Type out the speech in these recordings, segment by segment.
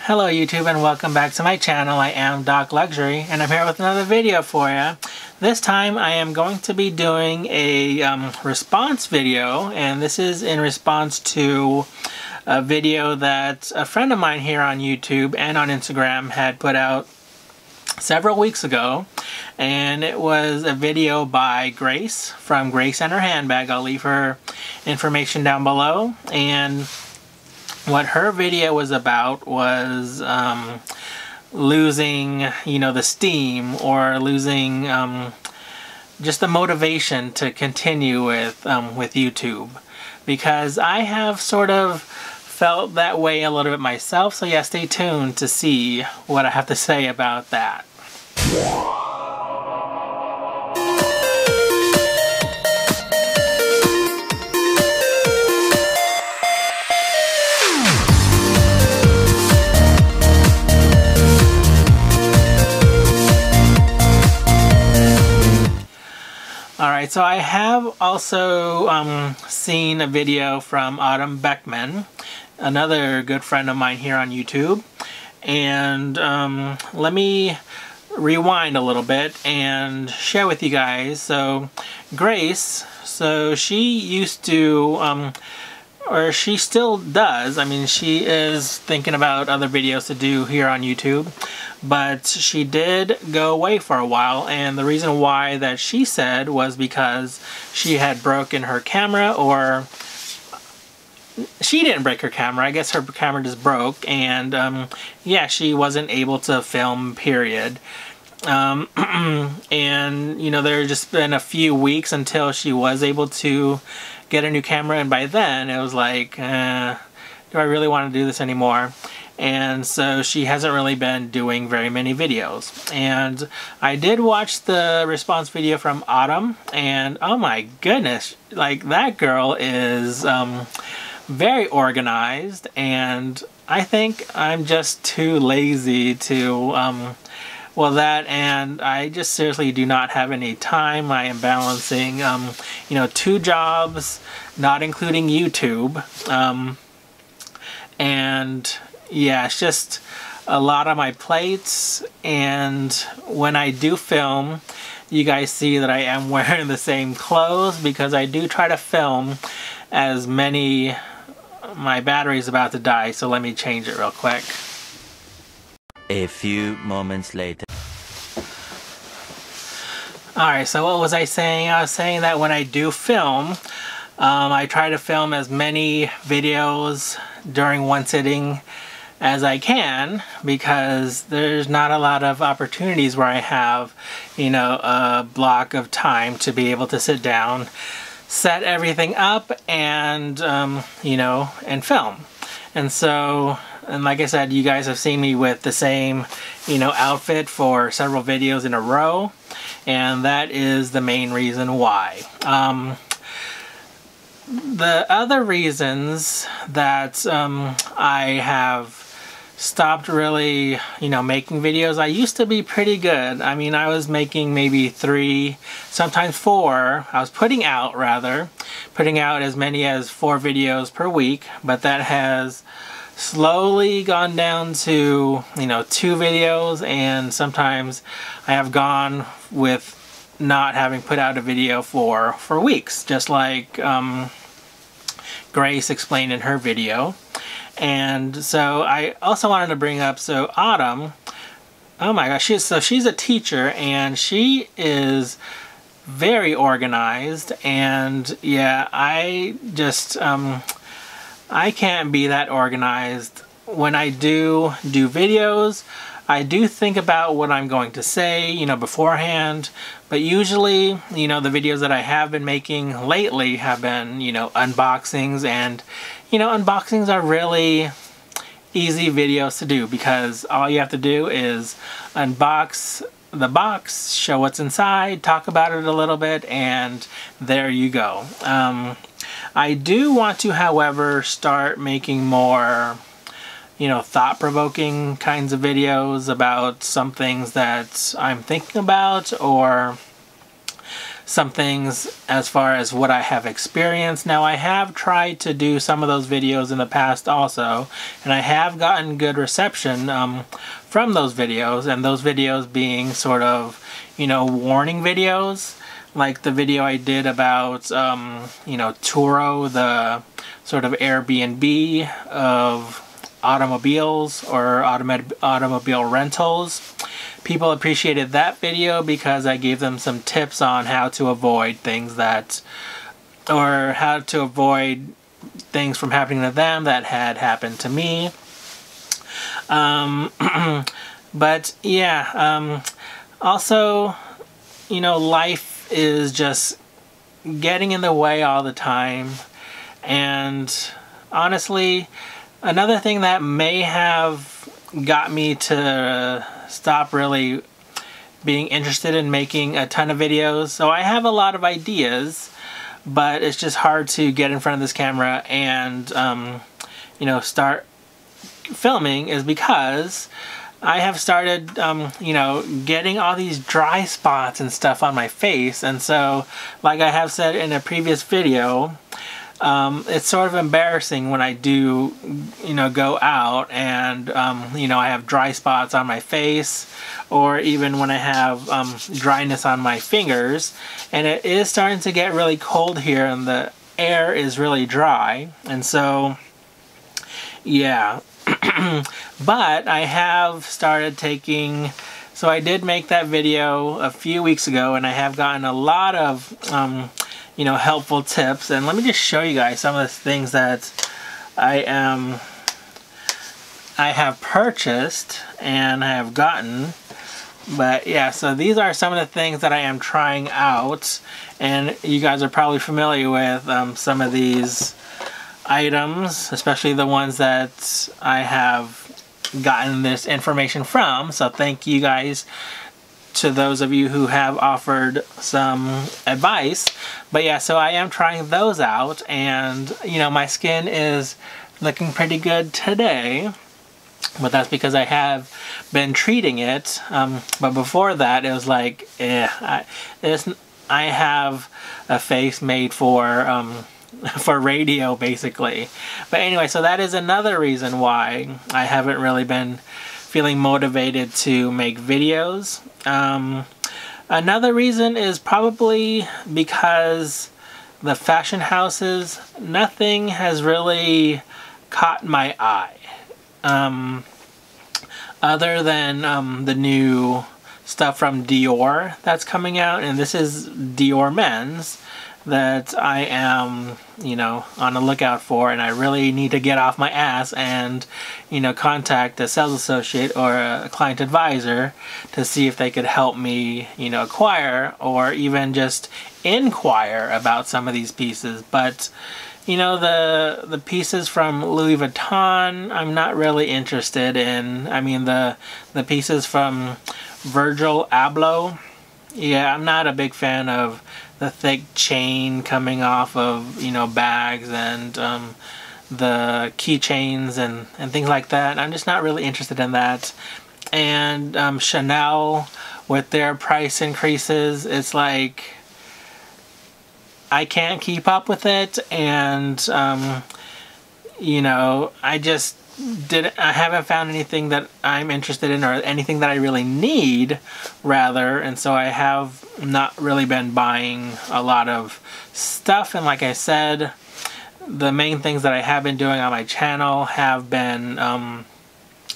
Hello YouTube and welcome back to my channel. I am docLUXURY and I'm here with another video for you. This time I am going to be doing a response video, and this is in response to a video that a friend of mine here on YouTube and on Instagram had put out several weeks ago, and it was a video by Grace from Grace and Her Handbag. I'll leave her information down below. And what her video was about was losing, the steam, or losing just the motivation to continue with YouTube, because I have sort of felt that way a little bit myself. So yeah, stay tuned to see what I have to say about that. Alright, so I have also seen a video from Autumn Beckman, another good friend of mine here on YouTube. And let me rewind a little bit and share with you guys. So Grace, so she used to, or she still does, I mean, she is thinking about other videos to do here on YouTube, but she did go away for a while, and the reason why that she said was because she had broken her camera, or she didn't break her camera, I guess her camera just broke, and yeah, she wasn't able to film, period. And there had just been a few weeks until she was able to get a new camera, and by then it was like, do I really want to do this anymore? And so she hasn't really been doing very many videos. And I did watch the response video from Autumn, and oh my goodness, like, that girl is very organized, and I think I'm just too lazy to well, that, and I just seriously do not have any time. I am balancing, 2 jobs, not including YouTube. And yeah, it's just a lot on my plates. And when I do film, you guys see that I am wearing the same clothes, because I do try to film as many. My battery's about to die, so let me change it real quick. A few moments later. Alright, so what was I saying? I was saying that when I do film, I try to film as many videos during one sitting as I can, because there's not a lot of opportunities where I have, a block of time to be able to sit down, set everything up, and, and film. And so, and like I said, you guys have seen me with the same, outfit for several videos in a row, and that is the main reason why. The other reasons that I have stopped really, making videos, I used to be pretty good. I mean, I was making maybe 3, sometimes 4. I was putting out as many as 4 videos per week, but that has slowly gone down to, 2 videos, and sometimes I have gone with not having put out a video for weeks, just like Grace explained in her video. And so I also wanted to bring up, so Autumn, oh my gosh, she's a teacher, and she is very organized, and yeah, I just I can't be that organized. When I do videos, I do think about what I'm going to say, beforehand, but usually, the videos that I have been making lately have been, unboxings, and, unboxings are really easy videos to do, because all you have to do is unbox the box, show what's inside, talk about it a little bit, and there you go. I do want to, however, start making more, thought-provoking kinds of videos about some things that I'm thinking about, or some things as far as what I have experienced. Now, I have tried to do some of those videos in the past also, and I have gotten good reception from those videos, and those videos being sort of, you know, warning videos, like the video I did about, you know, Turo, the sort of Airbnb of automobiles or automobile rentals. People appreciated that video because I gave them some tips on how to avoid things that, or how to avoid things from happening to them that had happened to me. But yeah, also, you know, life is just getting in the way all the time. And honestly, another thing that may have got me to stop really being interested in making a ton of videos. So I have a lot of ideas, but it's just hard to get in front of this camera and, you know, start filming, is because I have started, you know, getting all these dry spots and stuff on my face. And so, like I have said in a previous video, it's sort of embarrassing when I do, you know, go out and, you know, I have dry spots on my face, or even when I have dryness on my fingers. And it is starting to get really cold here, and the air is really dry. And so, yeah. But I have started taking, so I did make that video a few weeks ago, and I have gotten a lot of, you know, helpful tips. And let me just show you guys some of the things that I have purchased and I have gotten. But yeah, so these are some of the things that I am trying out, and you guys are probably familiar with some of these items, especially the ones that I have gotten this information from. So thank you guys to those of you who have offered some advice. But yeah, so I am trying those out, and you know, my skin is looking pretty good today, but that's because I have been treating it. But before that, it was like, I have a face made for radio, basically. But anyway, so that is another reason why I haven't really been feeling motivated to make videos. Another reason is probably because the fashion houses, nothing has really caught my eye. Other than the new stuff from Dior that's coming out, and this is Dior Men's, that I am, you know, on the lookout for, and I really need to get off my ass and, you know, contact a sales associate or a client advisor to see if they could help me, you know, acquire or even just inquire about some of these pieces. But, you know, the pieces from Louis Vuitton, I'm not really interested in. I mean, the pieces from Virgil Abloh, yeah, I'm not a big fan of the thick chain coming off of, you know, bags and the keychains and things like that. I'm just not really interested in that. And Chanel, with their price increases, it's like I can't keep up with it. And you know, I haven't found anything that I'm interested in, or anything that I really need, rather. And so I have not really been buying a lot of stuff. And like I said, the main things that I have been doing on my channel have been,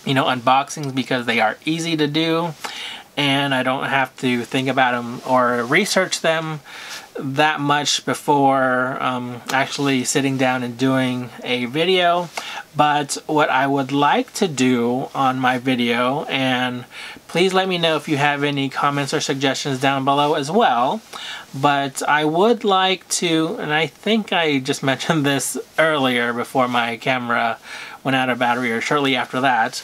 you know, unboxings, because they are easy to do and I don't have to think about them or research them that much before actually sitting down and doing a video. But what I would like to do on my video, and please let me know if you have any comments or suggestions down below as well, but I would like to, and I think I just mentioned this earlier before my camera went out of battery, or shortly after that,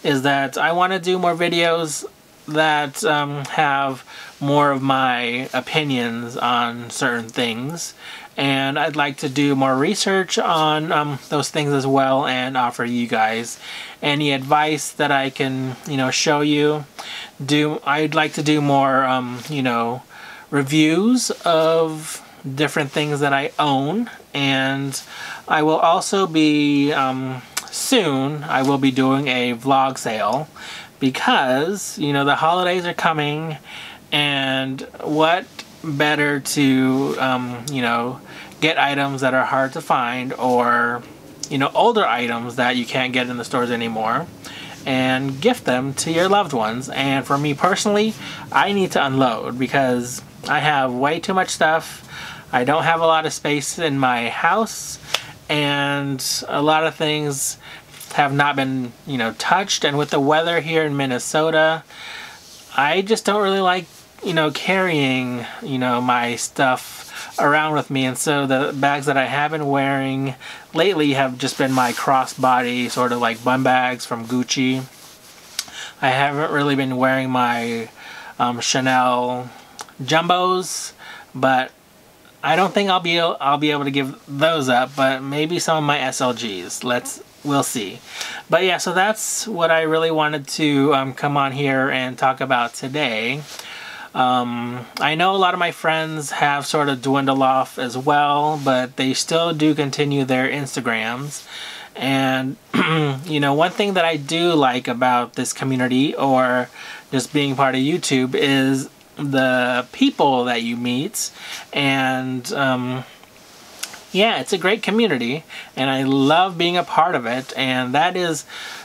is that I want to do more videos that have more of my opinions on certain things, and I'd like to do more research on those things as well, and offer you guys any advice that I can, you know, show you. I'd like to do more, you know, reviews of different things that I own, and I will also be soon I will be doing a vlog sale, because you know the holidays are coming, and what better to you know, get items that are hard to find, or you know, older items that you can't get in the stores anymore, and gift them to your loved ones. And for me personally, I need to unload because I have way too much stuff. I don't have a lot of space in my house, and a lot of things have not been, you know, touched. And with the weather here in Minnesota, I just don't really like, you know, carrying, you know, my stuff around with me. And so the bags that I have been wearing lately have just been my crossbody sort of like bum bags from Gucci. I haven't really been wearing my Chanel jumbos, but I don't think I'll be able to give those up, but maybe some of my SLGs. We'll see. But yeah, so that's what I really wanted to come on here and talk about today. I know a lot of my friends have sort of dwindled off as well, but they still do continue their Instagrams. And you know, one thing that I do like about this community, or just being part of YouTube, is the people that you meet. And yeah, it's a great community, and I love being a part of it. And that is,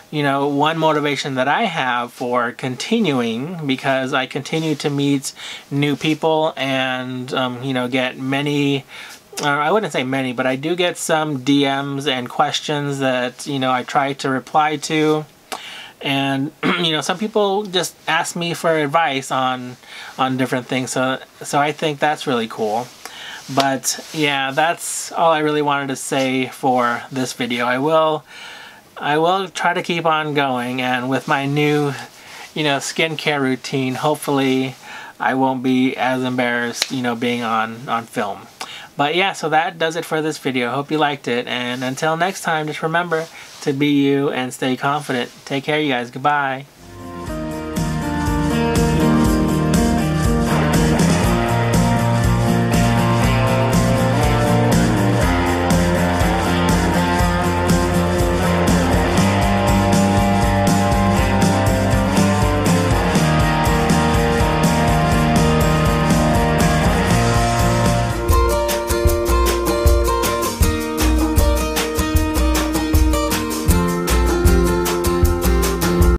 you know, one motivation that I have for continuing, because I continue to meet new people and you know, get many, I wouldn't say many, but I do get some DMs and questions that, you know, I try to reply to. And you know, some people just ask me for advice on different things, so I think that's really cool. But yeah, that's all I really wanted to say for this video. I will try to keep on going, and with my new, you know, skincare routine, hopefully I won't be as embarrassed, you know, being on film. But yeah, so that does it for this video. Hope you liked it, and until next time, just remember to be you and stay confident. Take care, you guys. Goodbye.